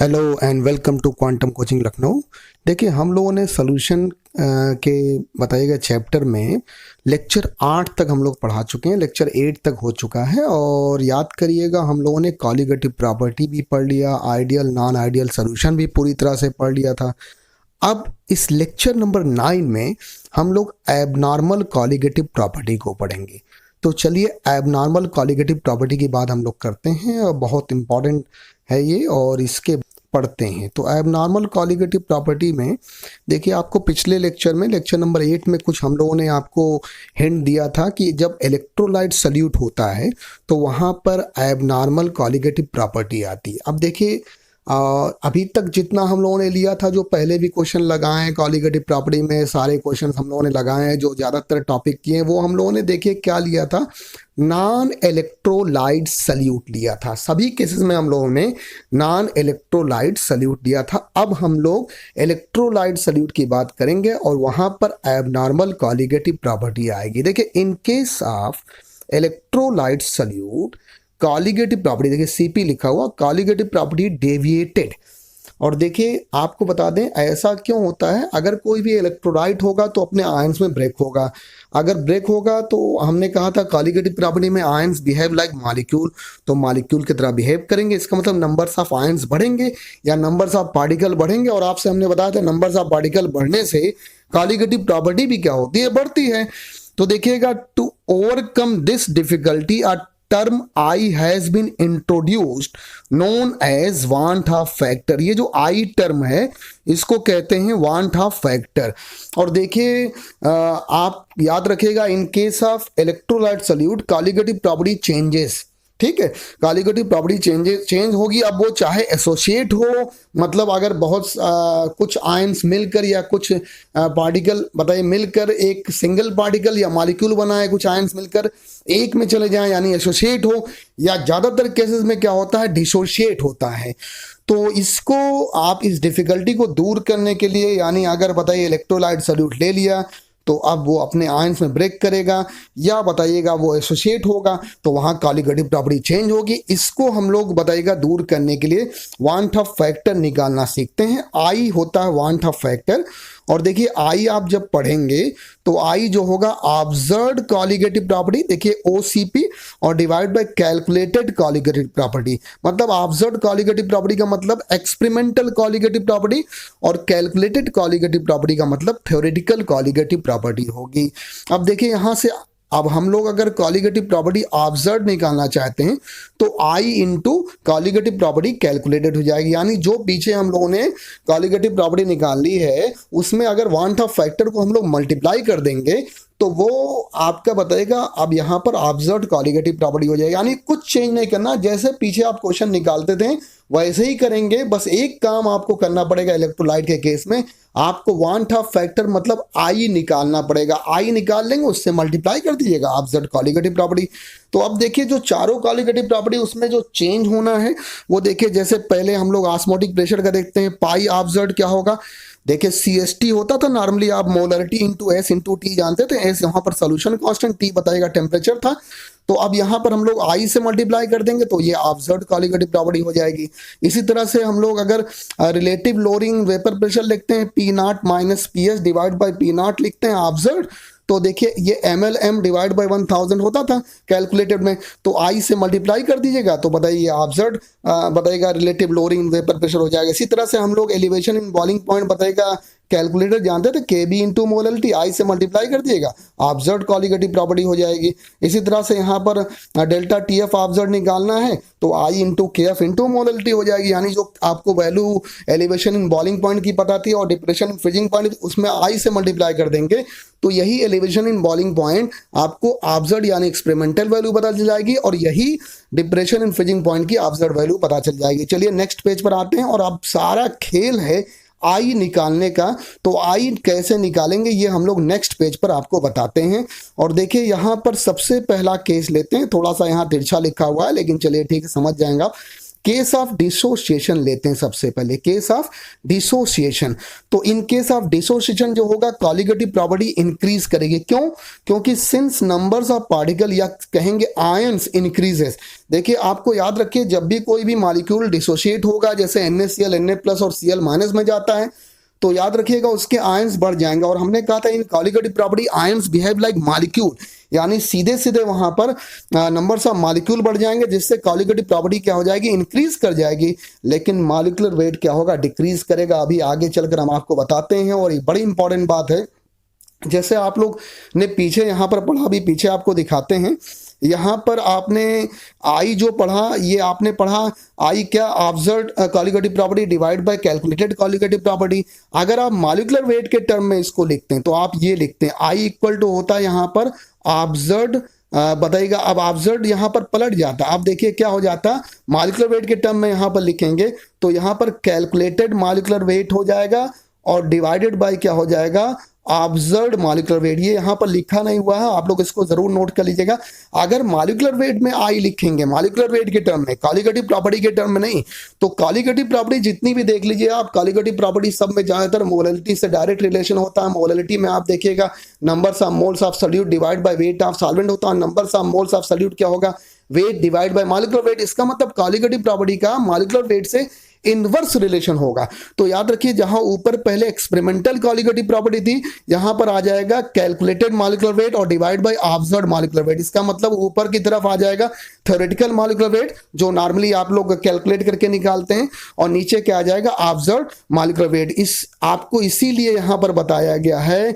Hello and welcome to Quantum Coaching Lucknow. देखिए, हम लोगों ने सोल्यूशन के बताए गए चैप्टर में लेक्चर 8 तक हम लोग पढ़ा चुके हैं। लेक्चर 8 तक हो चुका है और याद करिएगा, हम लोगों ने कॉलिगेटिव प्रॉपर्टी भी पढ़ लिया, आइडियल नॉन आइडियल सोल्यूशन भी पूरी तरह से पढ़ लिया था। अब इस लेक्चर नंबर 9 में हम लोग एबनॉर्मल कॉलिगेटिव प्रॉपर्टी को पढ़ेंगे। तो चलिए, एबनॉर्मल कॉलिगेटिव प्रॉपर्टी की बात हम लोग करते हैं और बहुत इंपॉर्टेंट है ये, और इसके पढ़ते हैं। तो एबनॉर्मल कॉलिगेटिव प्रॉपर्टी में देखिए, आपको पिछले लेक्चर में लेक्चर नंबर 8 में कुछ हम लोगों ने आपको हिंट दिया था कि जब इलेक्ट्रोलाइट सल्यूट होता है तो वहाँ पर एबनॉर्मल कॉलिगेटिव प्रॉपर्टी आती है। अब देखिए, अभी तक जितना हम लोगों ने लिया था, जो पहले भी क्वेश्चन लगाए हैं कॉलिगेटिव प्रॉपर्टी में, सारे क्वेश्चन हम लोगों ने लगाए हैं, जो ज़्यादातर टॉपिक किए हैं, वो हम लोगों ने देखिए क्या लिया था, नॉन इलेक्ट्रोलाइट सल्यूट लिया था। सभी केसेस में हम लोगों ने नॉन इलेक्ट्रोलाइट सल्यूट लिया था। अब हम लोग इलेक्ट्रोलाइट सल्यूट की बात करेंगे और वहाँ पर एबनॉर्मल कॉलिगेटिव प्रॉपर्टी आएगी। देखिए, in case of electrolyte solute colligative property, देखिए सीपी लिखा हुआ, कॉलिगेटिव प्रॉपर्टी डेविएटेड। और देखिए, आपको बता दें ऐसा क्यों होता है, अगर कोई भी इलेक्ट्रोलाइट होगा तो अपने आयंस में ब्रेक होगा। अगर ब्रेक होगा तो हमने कहा था कॉलिगेटिव प्रॉपर्टी में आयंस बिहेव लाइक मॉलिक्यूल, तो मॉलिक्यूल की तरह बिहेव करेंगे। इसका मतलब नंबर्स ऑफ आयंस बढ़ेंगे या नंबर्स ऑफ पार्टिकल बढ़ेंगे। और आपसे हमने बताया था नंबर्स ऑफ पार्टिकल बढ़ने से कॉलिगेटिव प्रॉपर्टी भी क्या होती है, बढ़ती है। तो देखिएगा, to overcome this difficulty term I has been introduced known as van't Hoff factor. ये जो I टर्म है इसको कहते हैं वांट ऑफ फैक्टर। और देखिए, आप याद रखिएगा, in case of electrolyte solute colligative property changes, ठीक है, कॉलिगेटिव प्रॉपर्टी चेंज होगी। अब वो चाहे एसोसिएट हो, मतलब अगर बहुत कुछ आयंस मिलकर या कुछ पार्टिकल बताइए मिलकर एक सिंगल पार्टिकल या मॉलिक्यूल बनाए, कुछ आयंस मिलकर एक में चले जाएं यानी एसोसिएट हो, या ज़्यादातर केसेस में क्या होता है, डिसोशिएट होता है। तो इसको आप इस डिफिकल्टी को दूर करने के लिए, यानी अगर बताइए इलेक्ट्रोलाइट सल्यूट ले लिया तो अब वो अपने आयंस में ब्रेक करेगा, या बताइएगा वो एसोसिएट होगा तो वहाँ कॉलिगेटिव प्रॉपर्टी चेंज होगी। इसको हम लोग बताइएगा दूर करने के लिए वांट ऑफ फैक्टर निकालना सीखते हैं। आई होता है वांट ऑफ फैक्टर। और देखिए, आई आप जब पढ़ेंगे तो आई जो होगा ऑब्जर्व्ड कॉलिगेटिव प्रॉपर्टी, देखिए OCP, और divide by calculated colligative property. मतलब ऑब्जर्व्ड कॉलिगेटिव प्रॉपर्टी का मतलब एक्सपेरिमेंटल कॉलिगेटिव प्रॉपर्टी, और कैलकुलेटेड कॉलिगेटिव प्रॉपर्टी का मतलब थ्योरेटिकल कॉलिगेटिव प्रॉपर्टी होगी। अब देखिए, यहाँ से अब हम लोग अगर कॉलिगेटिव प्रॉपर्टी ऑब्जर्व निकालना चाहते हैं तो I into colligative property calculated हो जाएगी। यानी जो पीछे हम लोगों ने कॉलिगेटिव प्रॉपर्टी निकाल ली है उसमें अगर वांट ऑफ फैक्टर को हम लोग मल्टीप्लाई कर देंगे तो वो आपका बताएगा अब यहाँ पर ऑब्जर्व्ड कॉलिगेटिव प्रॉपर्टी हो जाएगी। यानी कुछ चेंज नहीं करना, जैसे पीछे आप क्वेश्चन निकालते थे वैसे ही करेंगे। बस एक काम आपको करना पड़ेगा इलेक्ट्रोलाइट के केस में, आपको वांट ऑफ फैक्टर मतलब I निकालना पड़ेगा। I निकाल लेंगे, उससे मल्टीप्लाई कर दीजिएगा ऑब्जर्व्ड कॉलिगेटिव प्रॉपर्टी। तो अब देखिए, जो चारों कॉलिगेटिव प्रॉपर्टी उसमें जो चेंज होना है वो देखिए, जैसे पहले हम लोग ऑस्मोटिक प्रेशर का देखते हैं, पाई ऑब्जर्व्ड क्या होगा, देखिए CST होता था नॉर्मली, आप molarity into S into T जानते थे। S यहाँ पर सोल्यूशन कांस्टेंट, T बताएगा टेम्परेचर था। तो अब यहाँ पर हम लोग I से मल्टीप्लाई कर देंगे तो ये ऑब्जर्व्ड कॉलिगेटिव प्रॉपर्टी हो जाएगी। इसी तरह से हम लोग अगर रिलेटिव लोअरिंग वेपर प्रेशर लिखते हैं, P0 minus PS divide by P0 लिखते हैं ऑब्जर्व्ड, तो देखिए ये ml/m डिवाइड बाई 1000 होता था कैलकुलेटेड में, तो I से मल्टीप्लाई कर दीजिएगा तो बताइए ऑब्जर्व्ड बताएगा रिलेटिव लोअरिंग वेपर प्रेशर हो जाएगा। इसी तरह से हम लोग एलिवेशन इन बॉइलिंग पॉइंट बताएगा, कैलकुलेटर जानते थे KB इंटू मोलरिटी, I से मल्टीप्लाई कर दिएगा, ऑब्जर्व्ड कॉलिगेटिव प्रॉपर्टी हो जाएगी। इसी तरह से यहाँ पर डेल्टा TF ऑब्जर्व्ड निकालना है तो I into KF into molarity हो जाएगी। यानी जो आपको value elevation in boiling point की पता थी और डिप्रेशन इन फ्रीजिंग पॉइंट, उसमें I से मल्टीप्लाई कर देंगे तो यही एलिवेशन इन बॉइलिंग पॉइंट आपको ऑब्जर्व्ड यानी एक्सपेरिमेंटल वैल्यू पता चल जाएगी, और यही डिप्रेशन इन फ्रीजिंग पॉइंट की ऑब्जर्व्ड वैल्यू पता चल जाएगी। चलिए नेक्स्ट पेज पर आते हैं, और अब सारा खेल है I निकालने का। तो I कैसे निकालेंगे ये हम लोग नेक्स्ट पेज पर आपको बताते हैं। और देखिए, यहाँ पर सबसे पहला केस लेते हैं, थोड़ा सा यहाँ तिरछा लिखा हुआ है लेकिन चलिए ठीक है, समझ जाएंगे आप। केस ऑफ डिसोसिएशन लेते हैं सबसे पहले, केस ऑफ डिसोसिएशन। तो इन केस ऑफ डिसोसिएशन जो होगा कॉलिगेटिव प्रॉपर्टी इंक्रीज करेगी। क्यों? क्योंकि सिंस नंबर्स ऑफ पार्टिकल या कहेंगे आयंस इंक्रीजेस। देखिए आपको याद रखिए जब भी कोई भी मॉलिक्यूल डिसोशिएट होगा, जैसे NaCl Na+ और Cl- में जाता है, तो याद रखिएगा उसके आयंस बढ़ जाएंगे। और हमने कहा था in colligative property ions behave like molecule, यानी सीधे सीधे वहां पर नंबर्स ऑफ मॉलिक्यूल बढ़ जाएंगे, जिससे कॉलिगेटिव प्रॉपर्टी क्या हो जाएगी, इंक्रीज कर जाएगी। लेकिन मॉलिक्यूलर वेट क्या होगा, डिक्रीज करेगा। अभी आगे चलकर हम आपको बताते हैं। और ये बड़ी इंपॉर्टेंट बात है, जैसे आप लोग ने पीछे यहाँ पर पढ़ा, भी पीछे आपको दिखाते हैं। यहाँ पर आपने आई जो पढ़ा, ये आपने पढ़ा आई क्या, observed colligative property divide by calculated colligative property. अगर आप मॉलिक्यूलर वेट के टर्म में इसको लिखते हैं तो आप ये लिखते हैं आई इक्वल टू होता है यहाँ पर ऑब्जर्व्ड, बताइएगा। अब ऑब्जर्व्ड यहाँ पर पलट जाता है। आप देखिए क्या हो जाता, मॉलिक्यूलर वेट के टर्म में यहाँ पर लिखेंगे तो यहाँ पर कैलकुलेटेड मॉलिक्यूलर वेट हो जाएगा और डिवाइडेड बाय क्या हो जाएगा, ऑब्जर्व्ड मॉलिक्यूलर वेट। ये यहाँ पर लिखा नहीं हुआ है, आप लोग इसको जरूर नोट कर लीजिएगा। अगर मॉलिक्यूलर वेट में आई लिखेंगे, मॉलिक्यूलर वेट के टर्म में, कॉलिगेटिव प्रॉपर्टी के टर्म में नहीं, तो कॉलिगेटिव प्रॉपर्टी जितनी भी देख लीजिए आप, कॉलिगेटिव प्रॉपर्टी सब में ज्यादातर मोलैलिटी से डायरेक्ट रिलेशन होता है। मोलैलिटी में आप देखिएगा numbers of moles of solute divide by weight of solvent होता है। Numbers of moles of solute क्या होगा, weight divide by molecular weight. इसका मतलब कॉलिगेटिव प्रॉपर्टी का मॉलिक्यूलर वेट से इनवर्स रिलेशन होगा। तो याद रखिए जहां ऊपर पहले एक्सपेरिमेंटल कॉलिगेटिव प्रॉपर्टी थी, यहां पर आ जाएगा कैलकुलेटेड मॉलिक्यूलर वेट और divide by observed molecular weight. इसका मतलब ऊपर की तरफ आ जाएगा थ्योरेटिकल मॉलिक्यूलर वेट जो नॉर्मली आप लोग कैलकुलेट करके निकालते हैं, और नीचे क्या आ जाएगा, ऑब्जर्व्ड मॉलिक्यूलर वेट। इस आपको इसीलिए यहां पर बताया गया है,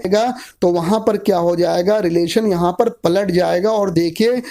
तो वहां पर क्या हो जाएगा, रिलेशन यहां पर पलट जाएगा। और देखिए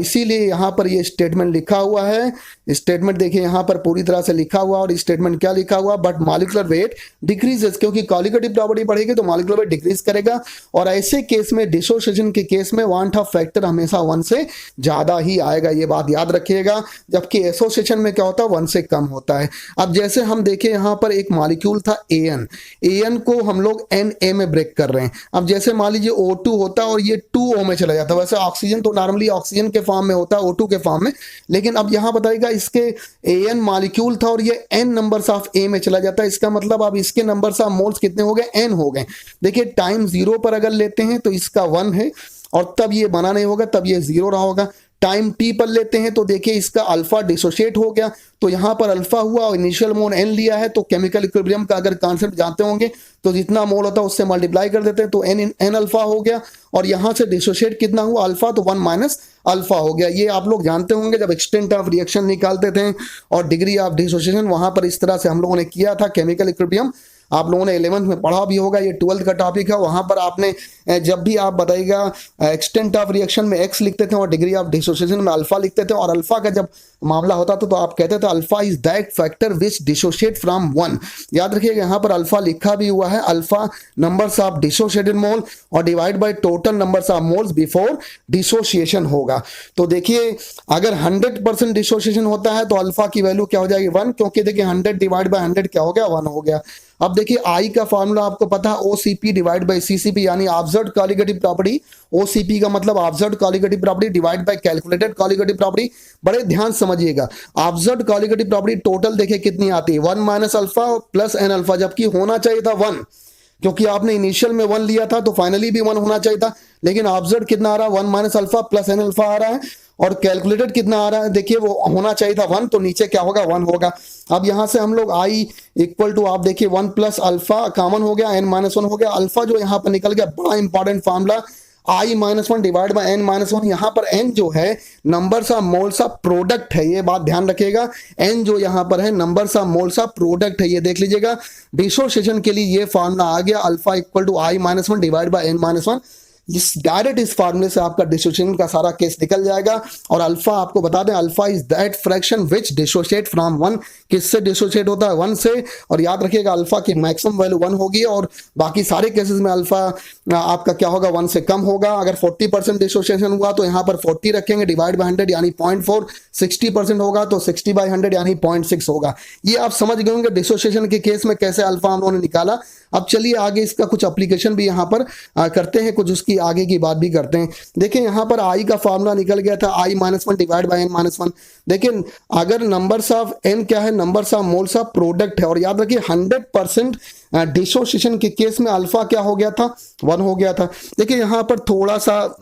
इसीलिए यहां पर ये स्टेटमेंट लिखा हुआ है। स्टेटमेंट देखिए यहां पर पूरी तरह से लिखा हुआ, और स्टेटमेंट क्या लिखा हुआ, बट मॉलिक्यूलर वेट डिक्रीजेस, क्योंकि कॉलिगेटिव प्रॉपर्टी बढ़ेगी तो मॉलिक्यूलर वेट डिक्रीज करेगा। और ऐसे केस में, डिसोसिएशन के केस में, वांट ऑफ फैक्टर हमेशा 1 से ज्यादा ही आएगा, ये बात याद रखिएगा। जबकि एसोसिएशन में क्या होता है, 1 से कम होता है। अब जैसे हम देखें यहां पर एक मॉलिक्यूल था AN को हम लोग Na में ब्रेक कर रहे हैं। अब जैसे मान लीजिए O2 होता है और ये 2O में चला जाता है। वैसे ऑक्सीजन तो नॉर्मली ऑक्सीजन के फॉर्म में होता है, O2 के फॉर्म में, लेकिन अब यहां बताइएगा इसके AN मॉलिक्यूल था और ये N नंबर्स ऑफ A में चला जाता है। इसका मतलब अब इसके नंबर्स ऑफ मोल्स कितने हो गए, N हो गए। देखिए टाइम 0 पर अगर लेते हैं तो इसका 1 है, और तब ये बना नहीं होगा, तब ये 0 रहा होगा। टाइम T पर लेते हैं तो देखिए इसका अल्फा डिसोशिएट हो गया, तो यहां पर अल्फा हुआ और इनिशियल मोल N लिया है। तो केमिकल इक्विलिब्रियम का अगर कॉन्सेप्ट जानते होंगे तो जितना मोल होता है उससे मल्टीप्लाई कर देते हैं, तो N अल्फा हो गया। और यहां से डिसोशिएट कितना हुआ, अल्फा, तो 1 माइनस अल्फा हो गया। ये आप लोग जानते होंगे जब एक्सटेंट ऑफ रिएक्शन निकालते थे और डिग्री ऑफ डिसोसिएशन, वहां पर इस तरह से हम लोगों ने किया था केमिकल इक्विलिब्रियम। आप लोगों ने 11th में पढ़ा भी होगा, ये 12th का टॉपिक है। वहां पर आपने जब भी आप बताइएगा एक्सटेंट ऑफ रिएक्शन में x लिखते थे और डिग्री ऑफ डिसोसिएशन में अल्फा लिखते थे, और अल्फा का जब मामला होता था तो आप कहते थे alpha is that factor which dissociate from 1। याद रखिएगा यहाँ पर अल्फा लिखा भी हुआ है, अल्फा नंबर्स ऑफ डिसोशिएटेड मोल और divide by total numbers of moles before dissociation होगा। तो देखिए अगर 100% डिसोसिएशन होता है तो अल्फा की वैल्यू क्या हो जाएगी, 1, क्योंकि देखिए 100 डिवाइड बाय 100 क्या हो गया, 1 हो गया। अब देखिए आई का फॉर्मूला आपको पता है, OCP डिवाइड बाय CCP, यानी ऑब्जर्व्ड कॉलिगेटिव प्रॉपर्टी। OCP का मतलब observed colligative property divide by calculated colligative property. बड़े ध्यान समझिएगा, ऑब्जर्व्ड कॉलिगेटिव प्रॉपर्टी टोटल देखिए कितनी आती है, 1 minus alpha plus N alpha, जबकि होना चाहिए था 1, क्योंकि आपने इनिशियल में 1 लिया था तो फाइनली भी 1 होना चाहिए था। लेकिन ऑब्जर्व्ड कितना आ रहा है, 1 minus alpha plus N alpha आ रहा है, और कैलकुलेटेड कितना आ रहा है, देखिए वो होना चाहिए था 1, तो नीचे क्या होगा, 1 होगा। अब यहां से हम लोग आई इक्वल टू, आप देखिए 1 प्लस अल्फा कॉमन हो गया, N माइनस 1 हो गया। अल्फा जो यहां पर निकल गया, बड़ा important formula, I minus 1 divide by N minus 1। यहां पर N जो है numbers of moles of product है, ये बात ध्यान रखिएगा। N जो यहां पर है numbers of moles of product है, ये देख लीजिएगा। डिसोसिएशन के लिए ये फॉर्मूला आ गया, alpha equal to I minus 1 divide by N minus 1। इस डायरेक्ट इस फार्मूले से आपका डिसोसिएशन का सारा केस निकल जाएगा। और अल्फा आपको बता दें, alpha is that fraction which dissociate from 1। किससे डिसोशिएट होता है, 1 से। और याद रखिएगा अल्फा की मैक्सिमम वैल्यू 1 होगी, और बाकी सारे केसेस में अल्फा आपका क्या होगा, 1 से कम होगा। अगर 40% डिसोसिएशन हुआ तो यहाँ पर 40 रखेंगे, डिवाइड बाय 100 यानी 0.4। 60% होगा तो 60 बाय 100 यानी 0.6 होगा। ये आप समझ गए होंगे डिसोसिएशन के केस में कैसे अल्फा हम लोगों ने निकाला। अब चलिए आगे इसका कुछ एप्लीकेशन भी यहाँ पर करते हैं, कुछ उसकी इसकी आगे की बात भी करते हैं। देखिए यहाँ पर आई का फॉर्मूला निकल गया था, I-1 डिवाइड बाय N-1। देखिए अगर नंबर्स ऑफ N क्या है, numbers of moles of product है, और याद रखिए 100% डिसोसिएशन के केस में अल्फा क्या हो गया था, 1 हो गया था। देखिए यहाँ पर थोड़ा सा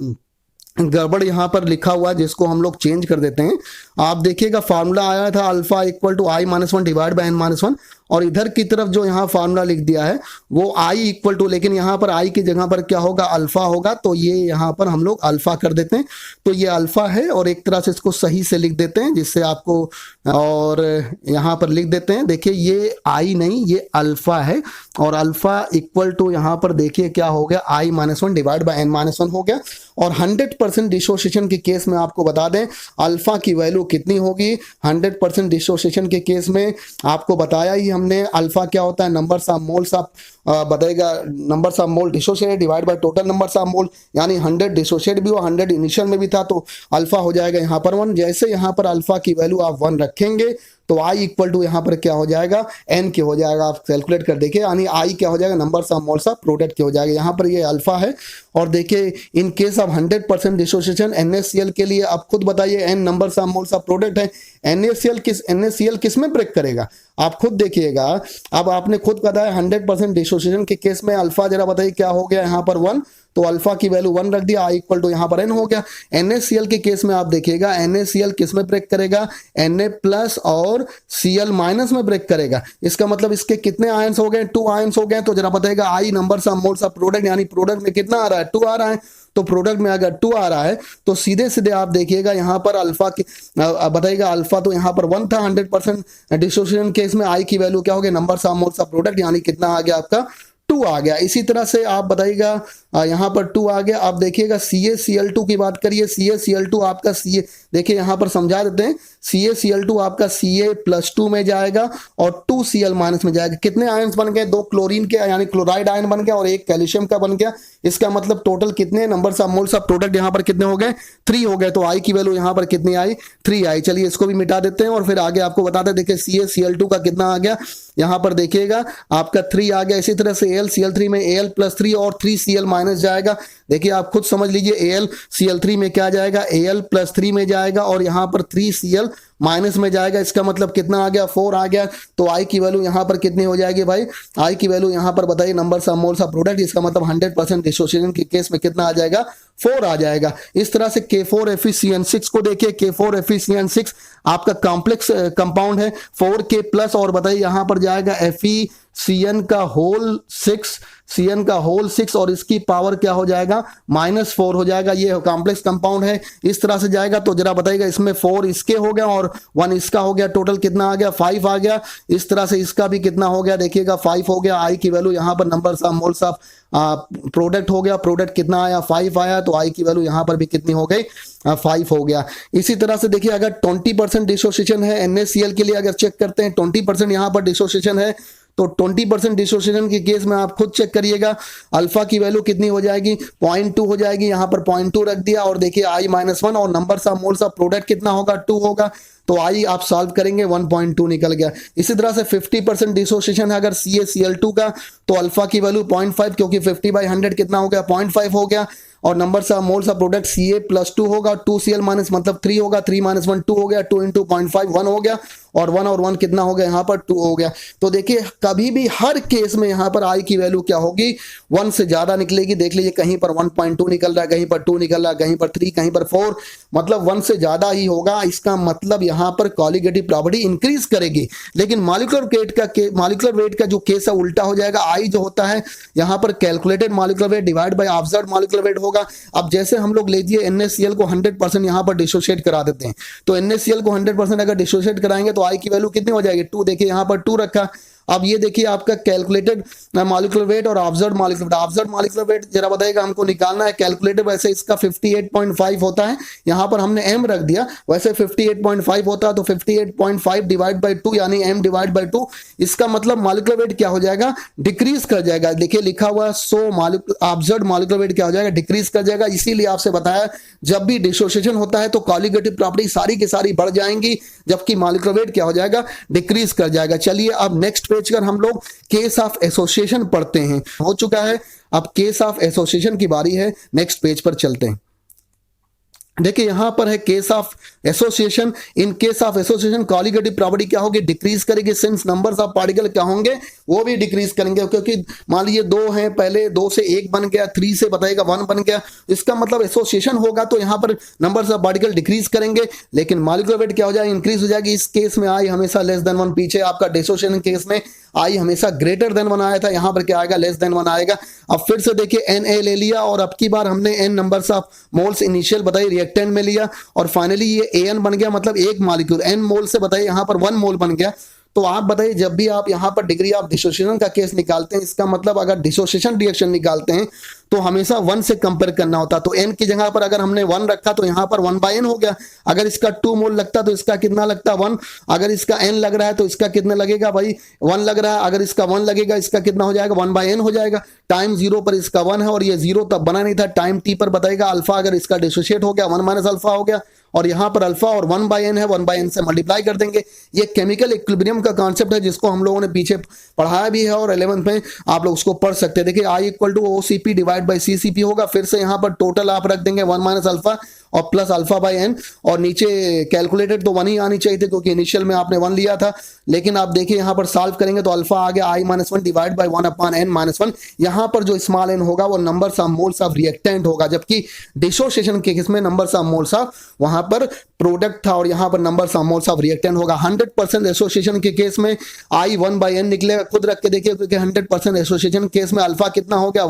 गड़बड़ यहाँ पर लिखा हुआ है जिसको हम लोग चेंज कर देते हैं। आप देखिएगा फार्मूला आया था alpha equal to I-1 divide by N-1, और इधर की तरफ जो यहाँ फार्मूला लिख दिया है वो I इक्वल टू, लेकिन यहाँ पर I की जगह पर क्या होगा, अल्फा होगा, तो ये यहाँ पर हम लोग अल्फा कर देते हैं। तो ये अल्फा है और एक तरह से इसको सही से लिख देते हैं जिससे आपको, और यहाँ पर लिख देते हैं, देखिए ये I नहीं ये अल्फा है, और अल्फा इक्वल टू यहाँ पर देखिए क्या हो गया, I-1 डिवाइड बाय N-1 हो गया। और 100% डिसोसिएशन के केस में आपको बता दें अल्फा की वैल्यू कितनी होगी। 100% डिसोसिएशन के केस में आपको बताया ही हमने, अल्फा क्या होता है, नंबर्स ऑफ मोल्स ऑफ बताएगा, numbers of mole dissociated divide by total numbers of mole, यानी 100 डिसोसिएट भी और 100 इनिशियल में भी था, तो अल्फा हो जाएगा यहाँ पर 1। जैसे यहाँ पर अल्फा की वैल्यू आप 1 रखेंगे तो I इक्वल टू यहाँ पर क्या हो जाएगा, N के हो जाएगा। आप कैलकुलेट कर देखिए, यानी I क्या हो जाएगा, numbers of moles of product के हो जाएगा। यहाँ पर ये अल्फा है। और देखिए in case of 100% dissociation NaCl के लिए आप खुद बताइए, N numbers of moles of product है, NaCl किस में ब्रेक करेगा, आप खुद देखिएगा। अब आपने खुद बताया 100% डिसोसिएशन के केस में अल्फा, जरा बताइए क्या हो गया यहाँ पर 1, तो अल्फा की वैल्यू 1 रख दिया, I इक्वल टू यहाँ पर N हो गया। NaCl के केस में आप देखिएगा NaCl किस में ब्रेक करेगा, Na प्लस और Cl माइनस में ब्रेक करेगा। इसका मतलब इसके कितने आयंस हो गए, 2 आयंस हो गए। तो जरा बताइएगा I numbers of moles of product, यानी प्रोडक्ट में कितना आ रहा है, 2 आ रहा है। तो प्रोडक्ट में अगर 2 आ रहा है तो सीधे सीधे आप देखिएगा यहाँ पर अल्फा की बताइएगा, अल्फा तो यहाँ पर 1 था 100% डिसोसिएशन केस में, I की वैल्यू क्या हो गया, numbers of moles of product, यानी कितना आ गया आपका 2 आ गया। इसी तरह से आप बताइएगा यहाँ पर 2 आ गया। आप देखिएगा CaCl2 की बात करिए, CaCl2 आपका Ca, देखिए यहाँ पर समझा देते हैं, CaCl2 आपका Ca+2 में जाएगा और 2Cl माइनस में जाएगा। कितने आयंस बन गए, 2 क्लोरीन के यानी क्लोराइड आयन बन गया और 1 कैल्शियम का बन गया। इसका मतलब टोटल कितने numbers of moles of product यहाँ पर कितने हो गए, 3 हो गए। तो I की वैल्यू यहाँ पर कितनी आई, 3 आई। चलिए इसको भी मिटा देते हैं और फिर आगे आपको बताते हैं। देखिए CaCl2 का कितना आ गया, यहाँ पर देखिएगा आपका 3 आ गया। इसी तरह से AlCl3 में Al+3 और 3Cl माइनस जाएगा। देखिए आप खुद समझ लीजिए, AlCl3 में क्या जाएगा, Al+3 में जाएगा और यहाँ पर 3Cl माइनस में जाएगा। इसका मतलब कितना आ गया, 4 आ गया। तो I की वैल्यू यहाँ पर कितनी हो जाएगी भाई, I की वैल्यू यहाँ पर बताइए, numbers of moles of product, इसका मतलब 100% डिसोसिएशन के केस में कितना आ जाएगा, 4 आ जाएगा। इस तरह से K4FeCN6 को देखिए, K4FeCN6 आपका कॉम्प्लेक्स कंपाउंड है, 4K प्लस और बताइए यहाँ पर जाएगा FeCN का होल 6, Cn का होल 6 और इसकी पावर क्या हो जाएगा, -4 हो जाएगा। ये कॉम्प्लेक्स कंपाउंड है, इस तरह से जाएगा। तो जरा बताइएगा, इसमें 4 इसके हो गया और 1 इसका हो गया, टोटल कितना आ गया, 5 आ गया। इस तरह से इसका भी कितना हो गया, देखिएगा 5 हो गया। I की वैल्यू यहाँ पर numbers of moles of product हो गया, प्रोडक्ट कितना आया, 5 आया। तो I की वैल्यू यहाँ पर भी कितनी हो गई, 5 हो गया। इसी तरह से देखिए, अगर 20% डिसोसिएशन है NaCl के लिए, अगर चेक करते हैं 20% यहाँ पर डिसोसिएशन है, तो 20% डिसोसिएशन के केस में आप खुद चेक करिएगा, अल्फा की वैल्यू कितनी हो जाएगी, 0.2 हो जाएगी। यहाँ पर 0.2 रख दिया और देखिए I-1 और numbers of moles of product कितना होगा, 2 होगा। तो I आप सॉल्व करेंगे 1.2 निकल गया। इसी तरह से 50% डिसोसिएशन है अगर CaCl2 का, तो अल्फा की वैल्यू 0.5, क्योंकि 50/100 कितना हो गया, 0.5 हो गया। और numbers of moles of product Ca+2 होगा, 2Cl माइनस मतलब 3 होगा, 3 - 1 2 हो गया, 2 × 0.5 1 हो गया और 1 कितना हो गया, यहाँ पर 2 हो गया। तो देखिए कभी भी हर केस में यहाँ पर I की वैल्यू क्या होगी, 1 से ज्यादा निकलेगी। देख लीजिए, कहीं पर 1.2 निकल रहा है, कहीं पर 2 निकल रहा है, कहीं पर 3, कहीं पर 4, मतलब 1 से ज्यादा ही होगा। इसका मतलब यहाँ पर कॉलिगेटिव प्रॉपर्टी इंक्रीज करेगी। लेकिन मॉलिक्यूलर वेट का जो केस है उल्टा हो जाएगा। I जो होता है यहाँ पर calculated molecular weight divide by observed molecular weight होगा। अब जैसे हम लोग लीजिए NaCl को 100% यहाँ पर डिसोसिएट करा देते हैं, तो NaCl को 100% अगर डिसोसिएट कराएंगे तो I की वैल्यू कितनी हो जाएगी, 2। देखिए यहाँ पर 2 रखा। अब ये देखिए आपका कैलकुलेटेड मॉलिक्यूलर वेट और ऑब्जर्व्ड मॉलिक्यूलर वेट जरा बताइएगा, हमको निकालना है। कैलकुलेटेड वैसे इसका 58.5 होता है, यहाँ पर हमने m रख दिया, वैसे 58.5 होता है। तो 58.5 डिवाइड बाई 2 यानी m डिवाइड बाई 2, इसका मतलब मॉलिक्यूलर वेट क्या हो जाएगा, डिक्रीज कर जाएगा। देखिए लिखा हुआ है, सो ऑब्जर्व्ड मॉलिक्यूलर वेट क्या हो जाएगा, डिक्रीज कर जाएगा। इसीलिए आपसे बताया, जब भी डिसोसिएशन होता है तो कॉलिगेटिव प्रॉपर्टी सारी की सारी बढ़ जाएंगी, जबकि मॉलिक्यूलर वेट क्या हो जाएगा, डिक्रीज कर जाएगा। चलिए अब नेक्स्ट पेज पर हम लोग केस ऑफ एसोसिएशन पढ़ते हैं। हो चुका है, अब केस ऑफ एसोसिएशन की बारी है। नेक्स्ट पेज पर चलते हैं। देखिए यहां पर है case of association. In case of association colligative property क्या होगी, डिक्रीज करेगी, सिंस नंबर्स ऑफ पार्टिकल क्या होंगे, वो भी डिक्रीज करेंगे, क्योंकि मान लीजिए 2 हैं, पहले 2 से 1 बन गया, 3 से बताएगा 1 बन गया, इसका मतलब एसोसिएशन होगा तो यहां पर नंबर्स ऑफ पार्टिकल डिक्रीज करेंगे, लेकिन मॉलिक्यूलर वेट क्या हो जाएगा, इंक्रीज हो जाएगी। इस केस में आई हमेशा लेस देन 1, पीछे आपका डिसोसिएशन केस में आई हमेशा ग्रेटर देन 1 आया था, यहां पर क्या आएगा, लेस देन 1 आएगा। अब फिर से देखिए Na ले लिया और अब की बार हमने n numbers of moles initial बताइए रिएक्टेंट में लिया और फाइनली ये An बन गया, मतलब एक मॉलिक्यूल n मोल से बताइए यहां पर 1 मोल बन गया। तो आप बताइए जब भी आप यहां पर डिग्री ऑफ डिसोसिएशन का केस निकालते हैं, इसका मतलब अगर डिसोसिएशन रिएक्शन निकालते हैं तो हमेशा 1 से कंपेयर करना होता। तो n की जगह पर अगर हमने 1 रखा तो यहां पर 1/n हो गया। अगर इसका 2 मोल लगता तो इसका कितना लगता, 1। अगर इसका n लग रहा है तो इसका कितना लगेगा भाई, 1 लग रहा है। अगर इसका 1 लगेगा इसका कितना हो जाएगा, 1/n हो जाएगा। टाइम 0 पर इसका 1 है और ये 0 तब बना नहीं था। टाइम t पर बताएगा अल्फा, अगर इसका डिसोशिएट हो गया 1 माइनस अल्फा हो गया और यहां पर अल्फा और 1/n है, 1/n से मल्टीप्लाई कर देंगे। ये केमिकल इक्विलिब्रियम का कॉन्सेप्ट है जिसको हम लोगों ने पीछे पढ़ाया भी है और 11th में आप लोग उसको पढ़ सकते हैं। देखिए I equal to OCP divide by CCP होगा। फिर से यहां पर टोटल आप रख देंगे 1 माइनस अल्फा और प्लस अल्फा बाई n, और नीचे कैलकुलेटेड तो 1 ही आनी चाहिए थी क्योंकि इनिशियल में आपने 1 लिया था, लेकिन आप देखिए यहां पर सॉल्व करेंगे तो अल्फा आ गया I-1 डिवाइड बाई 1/n-1। यहां पर जो स्मॉल n होगा वो numbers of moles of reactant होगा, जबकि डिसोसिएशन के केस में नंबर्स ऑफ मोल्स ऑफ वहां पर प्रोडक्ट था और यहां पर numbers of moles of reactant होगा। 100% एसोसिएशन के केस में I1/n निकलेगा, खुद रख के देखिए, क्योंकि 100% एसोसिएशन केस में अल्फा कितना हो गया,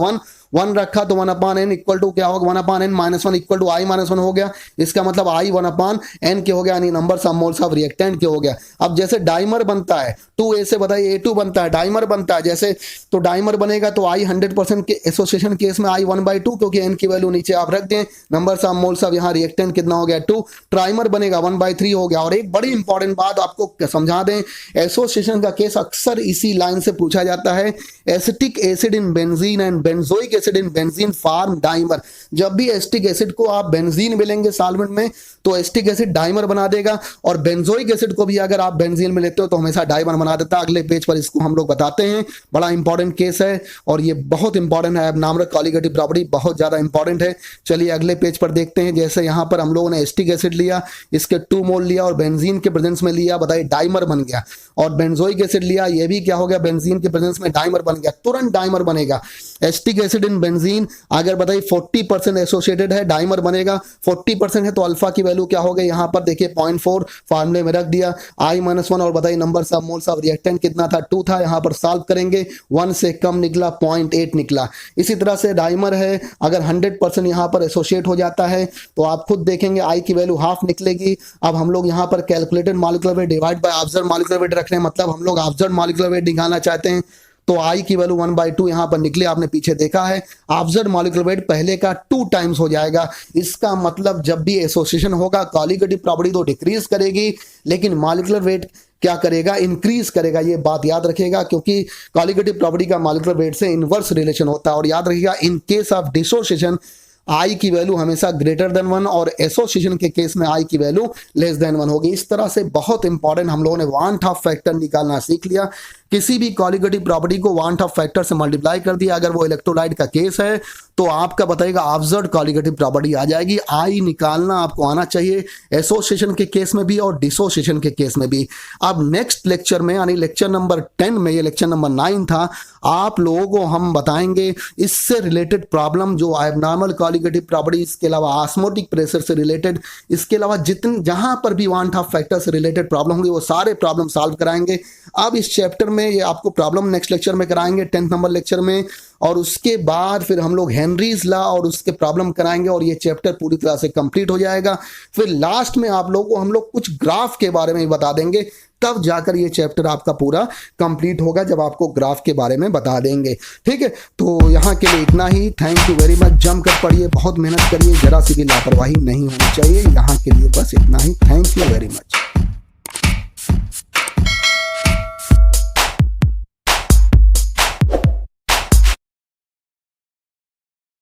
1 रखा तो 1/n इक्वल टू क्या होगा, 1/n-1 इक्वल टू I-1 हो गया। इसका मतलब I 1/n के हो गया, यानी numbers of moles of reactant के हो गया। अब जैसे डाइमर बनता है 2A से बताइए A2 बनता है, डाइमर बनता है जैसे, तो डाइमर बनेगा तो I 100% के एसोसिएशन केस में I 1/2, क्योंकि n की वैल्यू नीचे आप रख दें, नंबर्स ऑफ मोल्स ऑफ यहाँ रिएक्टेंट कितना हो गया 2। ट्राइमर बनेगा 1/3 हो गया। और एक बड़ी इंपॉर्टेंट बात आपको समझा दें, एसोसिएशन का केस अक्सर इसी लाइन से पूछा जाता है, acetic acid in benzene and benzoic acid in benzene form dimer. जब भी एसिटिक एसिड को आप बेंजीन मिलेंगे सॉल्वेंट में तो एसिटिक एसिड डाइमर बना देगा, और बेंजोइक एसिड को भी अगर आप बेंजीन में लेते हो तो हमेशा डाइमर बना देता है। अगले पेज पर इसको हम लोग बताते हैं, बड़ा इंपॉर्टेंट केस है और ये बहुत इंपॉर्टेंट है। नामरक कॉलीगेटिव प्रॉपर्टी बहुत ज्यादा इंपॉर्टेंट है। चलिए अगले पेज पर देखते हैं। जैसे यहाँ पर हम लोगों ने एसिटिक एसिड लिया, इसके 2 मोल लिया और बेंजीन के प्रेजेंस में लिया, बताइए डाइमर बन गया। और बेंजोइक एसिड लिया, ये भी क्या हो गया, बेंजीन के प्रेजेंस में डाइमर बन गया, तुरंत डाइमर बनेगा। एसिटिक एसिड इन बेंजीन अगर बताइए 40% एसोसिएटेड है, डाइमर बनेगा। 40% है तो अल्फा की वैल्यू क्या हो गई, यहाँ पर देखिए 0.4 फार्मूले में रख दिया, I-1 और बताइए numbers of moles of reactant कितना था, 2 था। यहाँ पर सॉल्व करेंगे 1 से कम निकला, 0.8 निकला। इसी तरह से डाइमर है, अगर 100% यहाँ पर एसोसिएट हो जाता है तो आप खुद देखेंगे I की वैल्यू हाफ निकलेगी। अब हम लोग यहाँ पर calculated molecular weight divide by observe molecular weight रख रहे हैं, मतलब हम लोग ऑब्जर्व मॉलिक्यूलर वेट निकालना चाहते हैं तो I की वैल्यू 1/2 यहां पर निकले, आपने पीछे देखा है। ऑब्जर्व मॉलिक्यूलर वेट पहले का 2 टाइम्स हो जाएगा। इसका मतलब जब भी एसोसिएशन होगा कॉलीगेटिव प्रॉपर्टी तो डिक्रीज करेगी, लेकिन मॉलिक्यूलर वेट क्या करेगा, इंक्रीज करेगा। ये बात याद रखिएगा, क्योंकि कॉलीगेटिव प्रॉपर्टी का मॉलिक्यूलर वेट से इनवर्स रिलेशन होता है। और याद रखिएगा, in case of dissociation I की वैल्यू हमेशा ग्रेटर देन 1 और एसोसिएशन के केस में I की वैल्यू लेस देन 1 होगी। इस तरह से बहुत इंपॉर्टेंट हम लोगों ने वांट ऑफ फैक्टर निकालना सीख लिया। किसी भी कॉलीगेटिव प्रॉपर्टी को वांट ऑफ फैक्टर से मल्टीप्लाई कर दिया, अगर वो इलेक्ट्रोलाइट का केस है तो आपका बताएगा ऑब्जर्व्ड कॉलीगेटिव प्रॉपर्टी आ जाएगी। I निकालना आपको आना चाहिए, एसोसिएशन के केस में भी और डिसोसिएशन के केस में भी। अब नेक्स्ट लेक्चर में, यानी लेक्चर नंबर 10 में, ये लेक्चर नंबर 9 था, आप लोगों को हम बताएंगे इससे रिलेटेड प्रॉब्लम जो एबनॉर्मल कॉलीगेटिव प्रॉपर्टी, इसके अलावा ऑस्मोटिक प्रेशर से रिलेटेड, इसके अलावा जितने जहां पर भी वांट ऑफ फैक्टर से रिलेटेड प्रॉब्लम होंगी वो सारे प्रॉब्लम सॉल्व कराएंगे। अब इस चैप्टर में ये आपको प्रॉब्लम नेक्स्ट लेक्चर में कराएंगे, 10th नंबर लेक्चर में, और उसके बाद फिर हम लोग हेनरीज लॉ और उसके प्रॉब्लम कराएंगे और ये चैप्टर पूरी तरह से कंप्लीट हो जाएगा। फिर लास्ट में आप लोगों को हम लोग कुछ ग्राफ के बारे में ही बता देंगे, तब जाकर ये चैप्टर आपका पूरा कंप्लीट होगा, जब आपको ग्राफ के बारे में बता देंगे। ठीक है, तो यहाँ के लिए इतना ही। Thank you very much. जम कर पढ़िए, बहुत मेहनत करिए, जरा सी भी लापरवाही नहीं होनी चाहिए। यहाँ के लिए बस इतना ही। Thank you very much.